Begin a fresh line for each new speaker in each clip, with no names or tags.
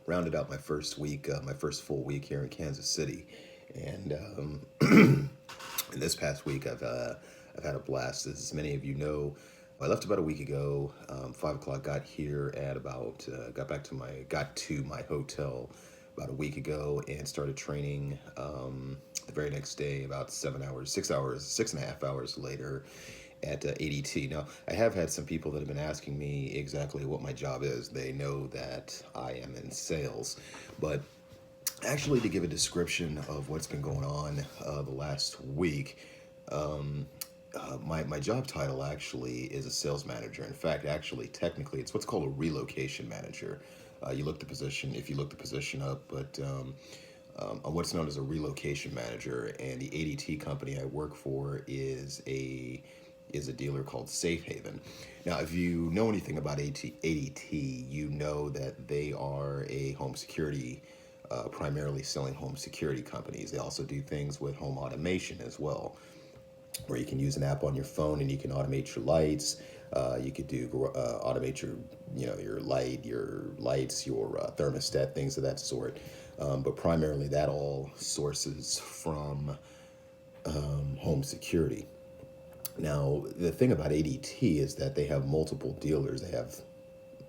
rounded out my first week, my first full week here in Kansas City, and in this past week I've had a blast. As many of you know, I left about a week ago. 5 o'clock. Got here at about got to my hotel about a week ago and started training. The very next day, about 7 hours, 6 hours, 6.5 hours later, at ADT. Now, I have had some people that have been asking me exactly what my job is. They know that I am in sales, but actually, to give a description of what's been going on the last week, my job title actually is a sales manager. In fact, actually, technically, it's what's called a relocation manager. You look the position if you look the position up, but on what's known as a relocation manager, and the ADT company I work for is a dealer called Safe Haven. Now, if you know anything about ADT, you know that they are a home security, primarily selling home security companies. They also do things with home automation as well, where you can use an app on your phone and you can automate your lights. You could do automate your, your lights, your thermostat, things of that sort. But primarily, that all sources from home security. Now, the thing about ADT is that they have multiple dealers. They have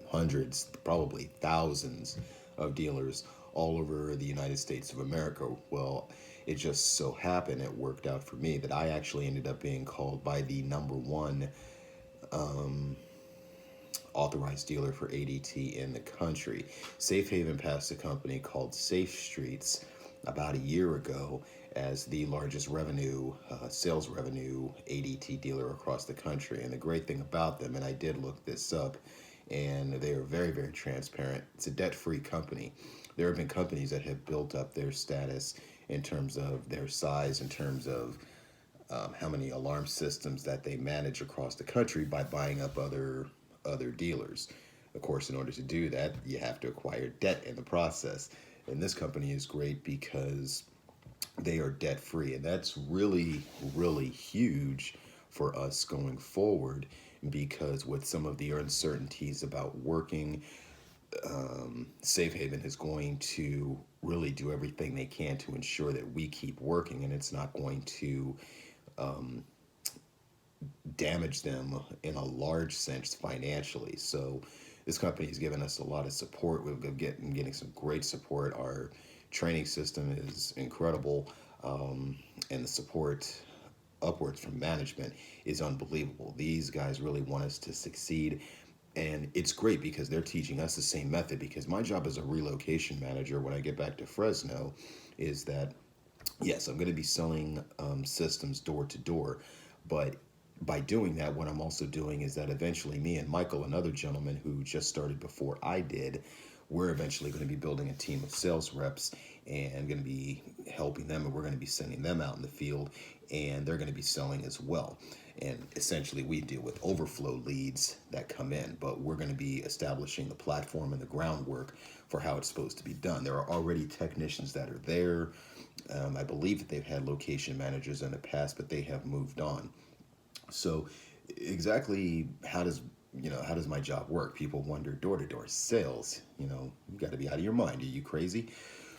hundreds, probably thousands of dealers all over the United States of America. Well, it just so happened, it worked out for me that I actually ended up being called by the number one authorized dealer for ADT in the country. Safe Haven passed a company called Safe Streets about a year ago as the largest sales revenue ADT dealer across the country. And the great thing about them, and I did look this up, and they are very, very transparent. It's a debt-free company. There have been companies that have built up their status in terms of their size, in terms of how many alarm systems that they manage across the country by buying up other dealers. Of course, in order to do that, you have to acquire debt in the process. And this company is great because they are debt free, and that's really, really huge for us going forward. Because with some of the uncertainties about working, Safe Haven is going to really do everything they can to ensure that we keep working, and it's not going to damage them in a large sense financially. So this company has given us a lot of support. We've been getting some great support. Our training system is incredible, and the support upwards from management is unbelievable. These guys really want us to succeed. And it's great because they're teaching us the same method. Because my job as a relocation manager when I get back to Fresno is that, yes, I'm going to be selling systems door to door. But by doing that, what I'm also doing is that eventually me and Michael, another gentleman who just started before I did, we're eventually going to be building a team of sales reps and going to be helping them, and we're going to be sending them out in the field, and they're going to be selling as well. And essentially, we deal with overflow leads that come in, but we're going to be establishing the platform and the groundwork for how it's supposed to be done. There are already technicians that are there. I believe that they've had location managers in the past, but they have moved on. So exactly how does my job work? People wonder, door to door sales, you got to be out of your mind. Are you crazy?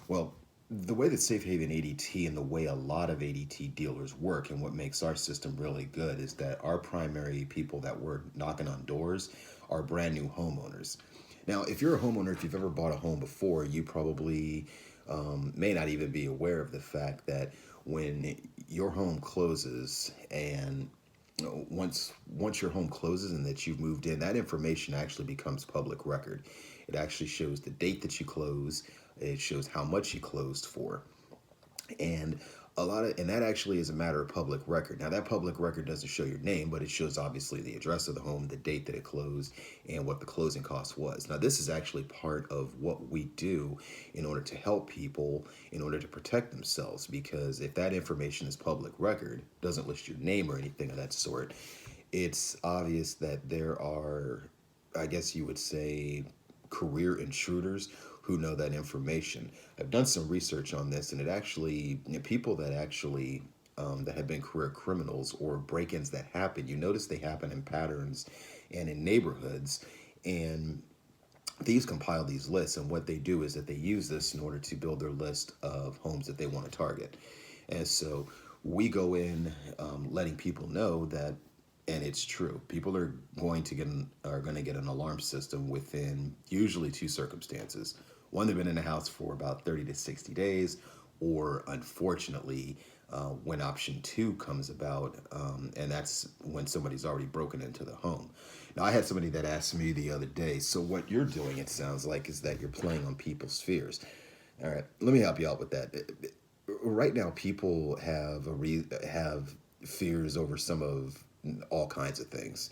Well, the way that Safe Haven ADT and the way a lot of ADT dealers work, and what makes our system really good, is that our primary people that we're knocking on doors are brand new homeowners. Now, if you're a homeowner, if you've ever bought a home before, you probably may not even be aware of the fact that when your home closes, and once your home closes and that you've moved in, that information actually becomes public record. It actually shows the date that you close. It shows how much you closed for, and that actually is a matter of public record. Now, that public record doesn't show your name, but it shows obviously the address of the home, the date that it closed, and what the closing cost was. Now, this is actually part of what we do in order to help people, in order to protect themselves, because if that information is public record, doesn't list your name or anything of that sort, it's obvious that there are, I guess you would say, career intruders who know that information. I've done some research on this, and it actually, people that actually that have been career criminals or break-ins that happen, you notice they happen in patterns and in neighborhoods, and these compile these lists, and what they do is that they use this in order to build their list of homes that they want to target. And so we go in, letting people know that, and it's true, people are going to get an alarm system within usually two circumstances. One, they've been in the house for about 30 to 60 days, or unfortunately, when option two comes about, and that's when somebody's already broken into the home. Now, I had somebody that asked me the other day, so what you're doing, it sounds like, is that you're playing on people's fears. All right, let me help you out with that. Right now, people have fears over some of all kinds of things.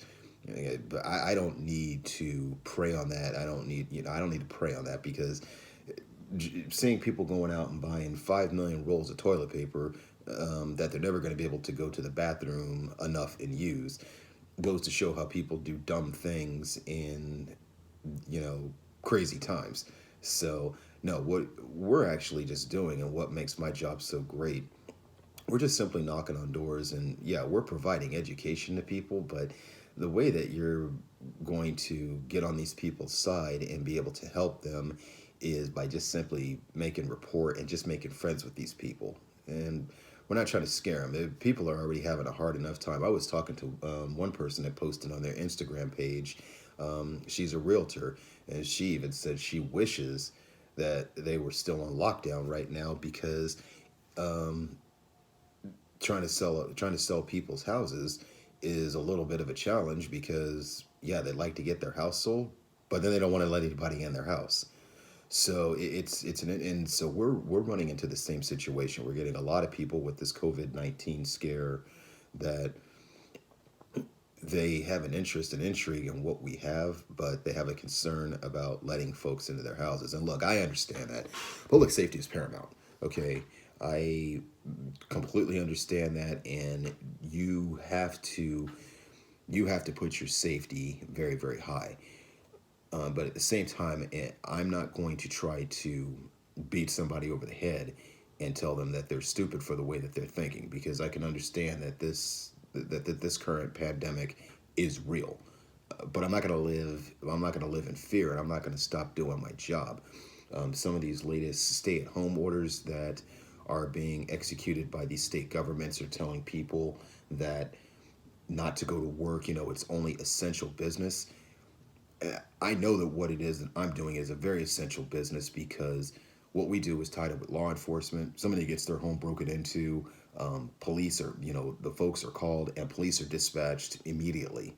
But I don't need to prey on that. I don't need to prey on that, because seeing people going out and buying 5 million rolls of toilet paper, that they're never going to be able to go to the bathroom enough and use, goes to show how people do dumb things in, you know, crazy times. So no, what we're actually just doing, and what makes my job so great, we're just simply knocking on doors, and yeah, we're providing education to people, but the way that you're going to get on these people's side and be able to help them is by just simply making rapport and just making friends with these people. And we're not trying to scare them. People are already having a hard enough time. I was talking to one person that posted on their Instagram page. She's a realtor, and she even said she wishes that they were still on lockdown right now, because trying to sell people's houses is a little bit of a challenge, because yeah, they'd like to get their house sold, but then they don't want to let anybody in their house. So it's an and so we're running into the same situation. We're getting a lot of people with this COVID-19 scare, that they have an interest and intrigue in what we have, but they have a concern about letting folks into their houses. And look, I understand that. Public safety is paramount. Okay. I completely understand that, and you have to put your safety very, very high. But at the same time, I'm not going to try to beat somebody over the head and tell them that they're stupid for the way that they're thinking, because I can understand that this current pandemic is real. But I'm not going to live in fear, and I'm not going to stop doing my job. Some of these latest stay-at-home orders that are being executed by these state governments are telling people that not to go to work. It's only essential business. I know that what it is that I'm doing is a very essential business, because what we do is tied up with law enforcement. Somebody gets their home broken into, police are, the folks are called, and police are dispatched immediately.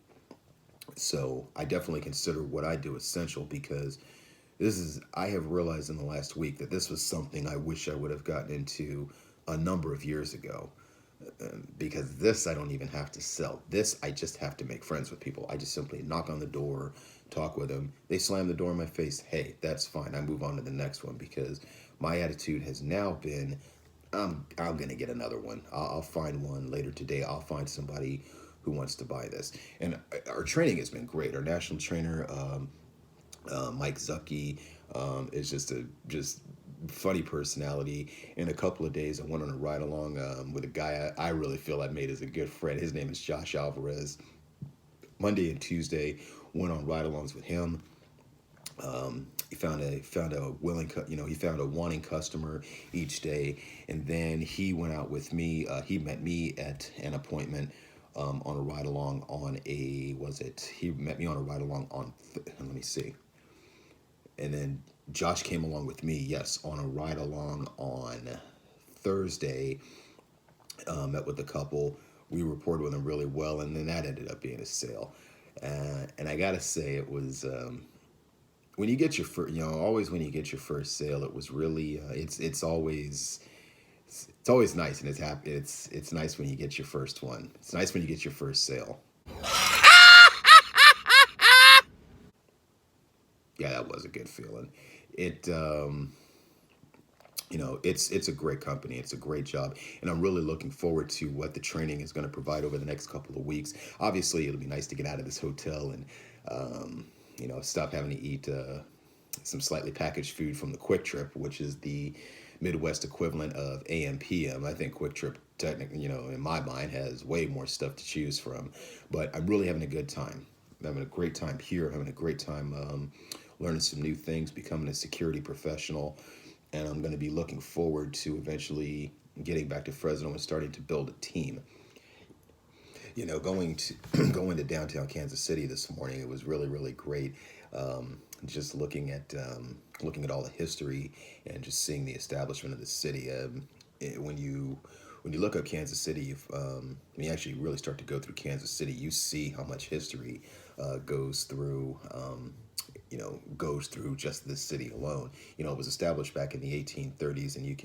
So I definitely consider what I do essential, because I have realized in the last week that this was something I wish I would have gotten into a number of years ago. Because this, I don't even have to sell. This, I just have to make friends with people. I just simply knock on the door, talk with them. They slam the door in my face. Hey, that's fine. I move on to the next one, because my attitude has now been, I'm gonna get another one. I'll find one later today. I'll find somebody who wants to buy this. And our training has been great. Our national trainer, Mike Zucky, is just funny personality. In a couple of days, I went on a ride along, with a guy I really feel I made as a good friend. His name is Josh Alvarez. Monday and Tuesday, went on ride-alongs with him. He found a he found a wanting customer each day, and then he went out with me. He met me at an appointment, on a ride along on a was it? He met me on a ride along on. Let me see. And then Josh came along with me, yes, on a ride along on Thursday. Met with the couple. We reported with them really well, and then that ended up being a sale. And I gotta say, it was, when you get your first, always when you get your first sale, it was really, it's always nice, and it's nice when you get your first one. It's nice when you get your first sale. Yeah, that was a good feeling. It it's a great company. It's a great job, and I'm really looking forward to what the training is going to provide over the next couple of weeks. Obviously, it'll be nice to get out of this hotel and stop having to eat some slightly packaged food from the Quick Trip, which is the Midwest equivalent of AM/PM. I think Quick Trip, technically, in my mind, has way more stuff to choose from. But I'm really having a good time. I'm having a great time here. I'm having a great time learning some new things, becoming a security professional, and I'm going to be looking forward to eventually getting back to Fresno and starting to build a team. Going to going to downtown Kansas City this morning, it was really really great. Just looking at all the history and just seeing the establishment of the city. When you look up Kansas City, when you actually really start to go through Kansas City, you see how much history goes through. Goes through just this city alone. It was established back in the 1830s, and you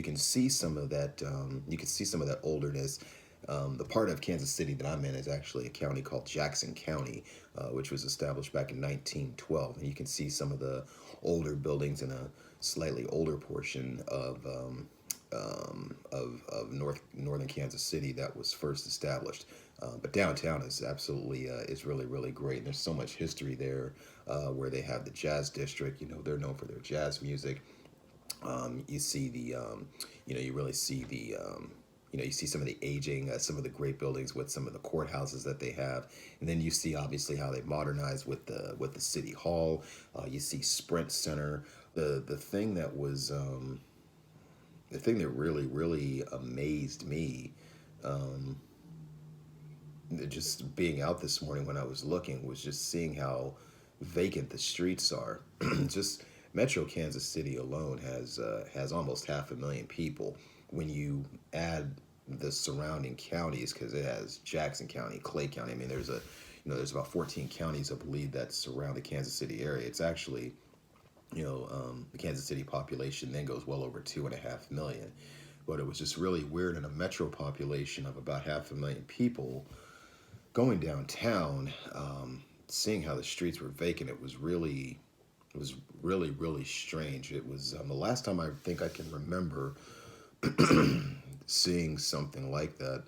can see some of that. You can see some of that olderness. The part of Kansas City that I'm in is actually a county called Jackson County, which was established back in 1912, and you can see some of the older buildings in a slightly older portion of northern Kansas City that was first established. But downtown is absolutely is really really great. And there's so much history there, where they have the jazz district. They're known for their jazz music. You see you really see you see some of the aging, some of the great buildings with some of the courthouses that they have, and then you see obviously how they modernize with the city hall. You see Sprint Center. The thing that was the thing that really really amazed me, just being out this morning when I was looking, was just seeing how vacant the streets are. Just Metro Kansas City alone has almost 500,000 people. When you add the surrounding counties, because it has Jackson County, Clay County. I mean, there's about 14 counties, I believe, that surround the Kansas City area. It's actually, the Kansas City population then goes well over 2.5 million. But it was just really weird in a metro population of about 500,000 people going downtown, seeing how the streets were vacant. It was really really strange. It was the last time I think I can remember seeing something like that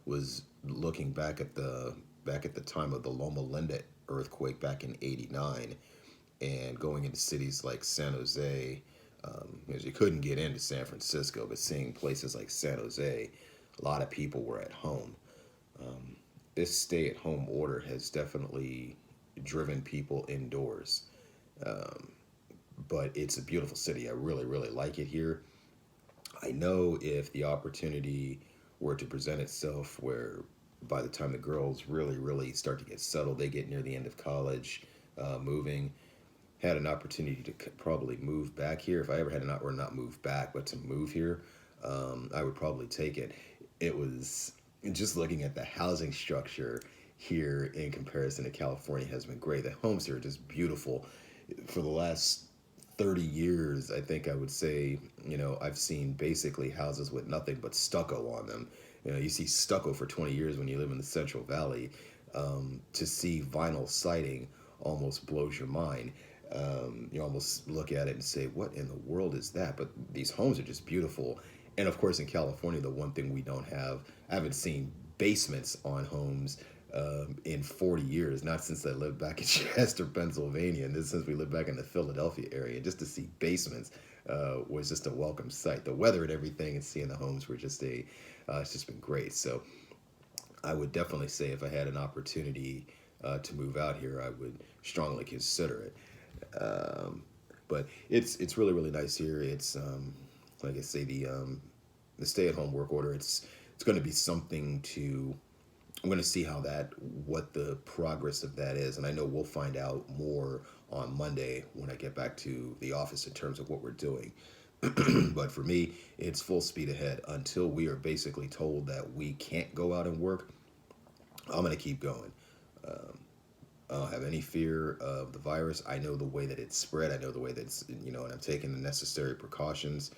was looking back at the time of the Loma Linda earthquake back in '89, and going into cities like San Jose, because you couldn't get into San Francisco, but seeing places like San Jose, a lot of people were at home. This stay-at-home order has definitely driven people indoors, but it's a beautiful city. I really really like it here. I know if the opportunity were to present itself, where by the time the girls really really start to get settled, they get near the end of college, moving, had an opportunity to probably move back here. If I ever had or not move back, but to move here, I would probably take it. It was just looking at the housing structure here in comparison to California has been great. The homes here are just beautiful. For the last 30 years, I think I would say, I've seen basically houses with nothing but stucco on them. You see stucco for 20 years when you live in the Central Valley. To see vinyl siding almost blows your mind. You almost look at it and say, what in the world is that? But these homes are just beautiful. And of course, in California, the one thing we don't have, I haven't seen basements on homes in 40 years, not since I lived back in Chester, Pennsylvania, and this since we lived back in the Philadelphia area. Just to see basements was just a welcome sight. The weather and everything, and seeing the homes were just it's just been great. So I would definitely say if I had an opportunity to move out here, I would strongly consider it. But it's really really nice here. It's like I say, the stay at home work order. It's going to be something to. I'm going to see what the progress of that is, and I know we'll find out more on Monday when I get back to the office in terms of what we're doing. But for me, it's full speed ahead until we are basically told that we can't go out and work. I'm going to keep going. I don't have any fear of the virus. I know the way that it's spread. I know the way that and I'm taking the necessary precautions.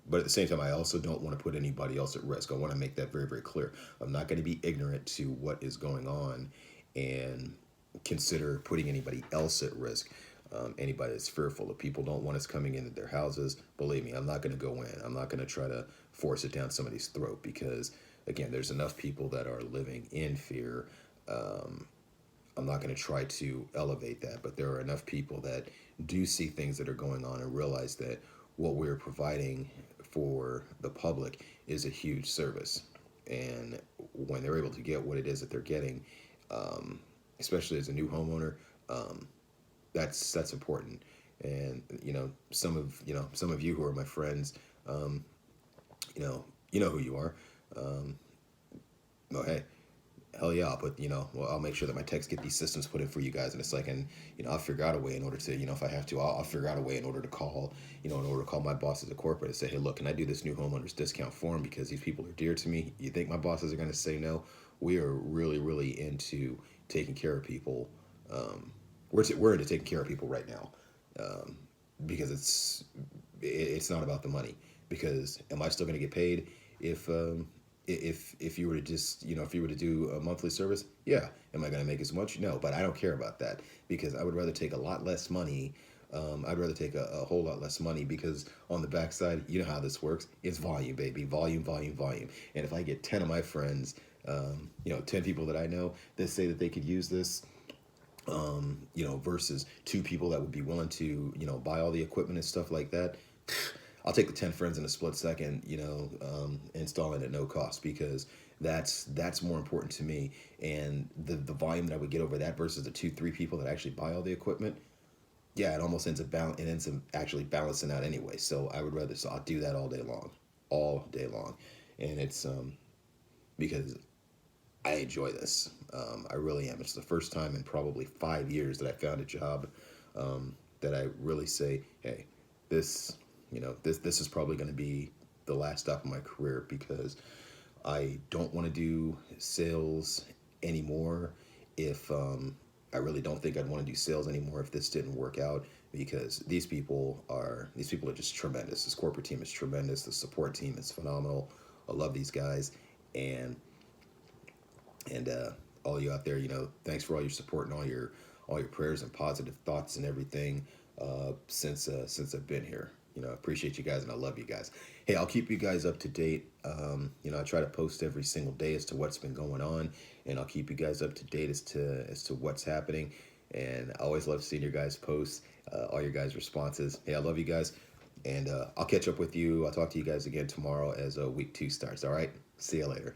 But at the same time, I also don't want to put anybody else at risk. I want to make that very, very clear. I'm not going to be ignorant to what is going on and consider putting anybody else at risk. Anybody that's fearful. If people don't want us coming into their houses, believe me, I'm not going to go in. I'm not going to try to force it down somebody's throat because, again, there's enough people that are living in fear. I'm not going to try to elevate that, but there are enough people that do see things that are going on and realize that what we're providing for the public is a huge service. And when they're able to get what it is that they're getting, especially as a new homeowner, That's important. And some of you who are my friends, um, you know who you are. Um, well, hey, hell yeah, I'll make sure that my techs get these systems put in for you guys. And it's like, and I'll figure out a way in order to, if I have to, I'll figure out a way in order to call, in order to call my bosses at corporate and say, hey, look, can I do this new homeowners discount form because these people are dear to me? You think my bosses are going to say no? We are really, really into taking care of people. Um, we're into taking care of people right now, um, because it's not about the money. Because am I still going to get paid if if you were to just if you were to do a monthly service? Yeah. Am I going to make as much? No, but I don't care about that because I would rather take a lot less money. I'd rather take a whole lot less money because on the backside, you know how this works. It's volume, baby. Volume, volume, volume. And if I get 10 of my friends, 10 people that I know that say that they could use this, versus two people that would be willing to, buy all the equipment and stuff like that. I'll take the 10 friends in a split second, installing at no cost because that's more important to me. And the volume that I would get over that versus the two, three people that actually buy all the equipment, yeah, it ends up actually balancing out anyway. So I'll do that all day long. And it's, because I enjoy this. I really am. It's the first time in probably 5 years that I found a job, that I really say, hey, this, this is probably going to be the last stop of my career because I don't want to do sales anymore. If I really don't think I'd want to do sales anymore if this didn't work out because these people are just tremendous. This corporate team is tremendous. The support team is phenomenal. I love these guys, and all you out there, thanks for all your support and all your prayers and positive thoughts and everything, since I've been here. I appreciate you guys and I love you guys. Hey, I'll keep you guys up to date. I try to post every single day as to what's been going on, and I'll keep you guys up to date as to what's happening. And I always love seeing your guys' posts, all your guys' responses. Hey, I love you guys, and I'll catch up with you. I'll talk to you guys again tomorrow as week 2 starts. All right, see you later.